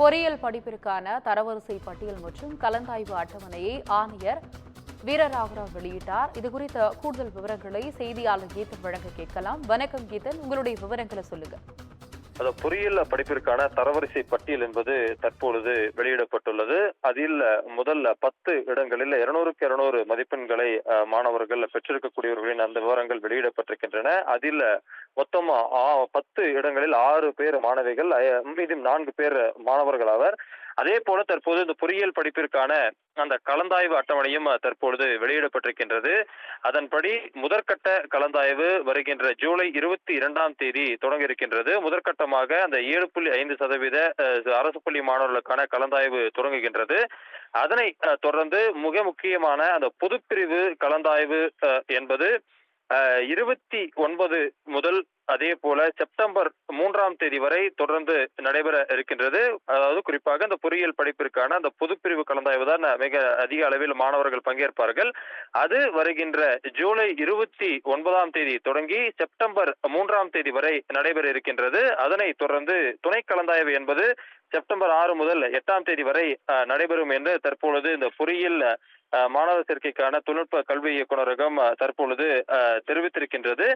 பொறியியல் படிப்பிற்கான தரவரிசை பட்டியல் மற்றும் கலந்தாய்வு அட்டவணையை ஆணையர் வீரராகவராவ் வெளியிட்டார். இதுகுறித்த கூடுதல் விவரங்களை செய்தியாளர் கீதன் வழங்க கேட்கலாம். வணக்கம் கீதன், உங்களுடைய விவரங்களை சொல்லுங்க. பொறியியல் படிப்பிற்கான தரவரிசை பட்டியல் என்பது தற்பொழுது வெளியிடப்பட்டுள்ளது. அதில் முதல் 10 இடங்களில் 200க்கு 200 மதிப்பெண்களை மாணவர்கள் பெற்றிருக்கக்கூடியவர்களின் அந்த விவரங்கள் வெளியிடப்பட்டிருக்கின்றன. அதில் மொத்தமா 10 இடங்களில் 6 பேர் மாணவிகள், மீதி 4 பேர் மாணவர்கள் ஆவர். அதே போல தற்போது இந்த பொறியியல் படிப்பிற்கான அந்த கலந்தாய்வு அட்டவணையும் தற்பொழுது வெளியிடப்பட்டிருக்கின்றது. அதன்படி முதற்கட்ட கலந்தாய்வு வருகின்ற ஜூலை 22ஆம் தேதி தொடங்க இருக்கின்றது. முதற்கட்டமாக அந்த 7.5% அரசு பள்ளி மாணவர்களுக்கான கலந்தாய்வு தொடங்குகின்றது. அதனை தொடர்ந்து மிக முக்கியமான அந்த பொதுப்பிரிவு கலந்தாய்வு என்பது 29 முதல் அதே போல செப்டம்பர் 3ஆம் தேதி வரை தொடர்ந்து நடைபெற இருக்கின்றது. அதாவது குறிப்பாக இந்த பொறியியல் படிப்பிற்கான அந்த பொதுப்பிரிவு கலந்தாய்வு தான் மிக அதிக அளவில் மாணவர்கள் பங்கேற்பார்கள். அது வருகின்ற ஜூலை 29ஆம் தேதி தொடங்கி செப்டம்பர் 3ஆம் தேதி வரை நடைபெற இருக்கின்றது. அதனை தொடர்ந்து துணை கலந்தாய்வு என்பது செப்டம்பர் 6 முதல் 8ஆம் தேதி வரை நடைபெறும் என்று தற்பொழுது இந்த பொறியியல் மாணவர் சேர்க்கைக்கான தொழில்நுட்ப கல்வி இயக்குநரகம் தற்பொழுது தெரிவித்திருக்கின்றது.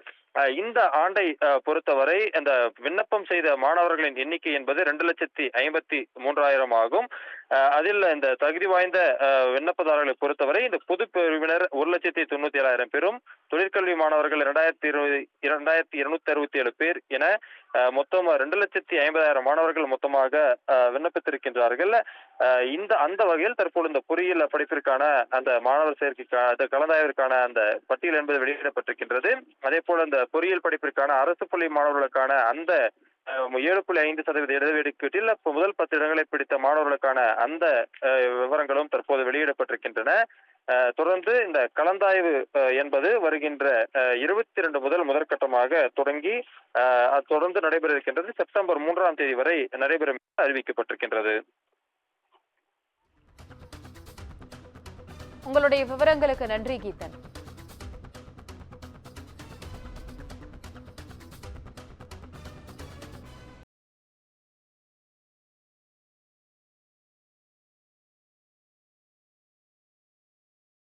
இந்த ஆண்டை பொறுத்தவரை இந்த விண்ணப்பம் செய்த மாணவர்களின் எண்ணிக்கை என்பது 2,53,000 ஆகும். அதில் இந்த தகுதி வாய்ந்த விண்ணப்பதாரர்களை பொறுத்தவரை இந்த பொது பிரிவினர் 1,97,000 பேரும், தொழிற்கல்வி மாணவர்கள் 2,267 பேர் என மொத்தம் 2,50,000 மாணவர்கள் மொத்தமாக விண்ணப்பித்திருக்கின்றார்கள். அந்த வகையில் தற்போது இந்த பொறியியல் படிப்பிற்கான அந்த மாணவர் சேர்க்கைக்கான கலந்தாய்விற்கான அந்த பட்டியல் என்பது வெளியிடப்பட்டிருக்கின்றது. அதே போல இந்த பொறியியல் படிப்பிற்கான அரசு பள்ளி மாணவர்களுக்கான அந்த 7.5% இடஒதுக்கீட்டில் முதல் 10 இடங்களை பிடித்த மாணவர்களுக்கான அந்த விவரங்களும் தற்போது வெளியிடப்பட்டிருக்கின்றன. தொடர்ந்து இந்த கலந்தாய்வு என்பது வருகின்ற 22 முதல் முதற்கட்டமாக தொடங்கி தொடர்ந்து நடைபெற இருக்கின்றது. செப்டம்பர் 3ஆம் தேதி வரை நடைபெறும் அறிவிக்கப்பட்டிருக்கின்றது. உங்களுடைய விவரங்களுக்கு நன்றி கீதன்.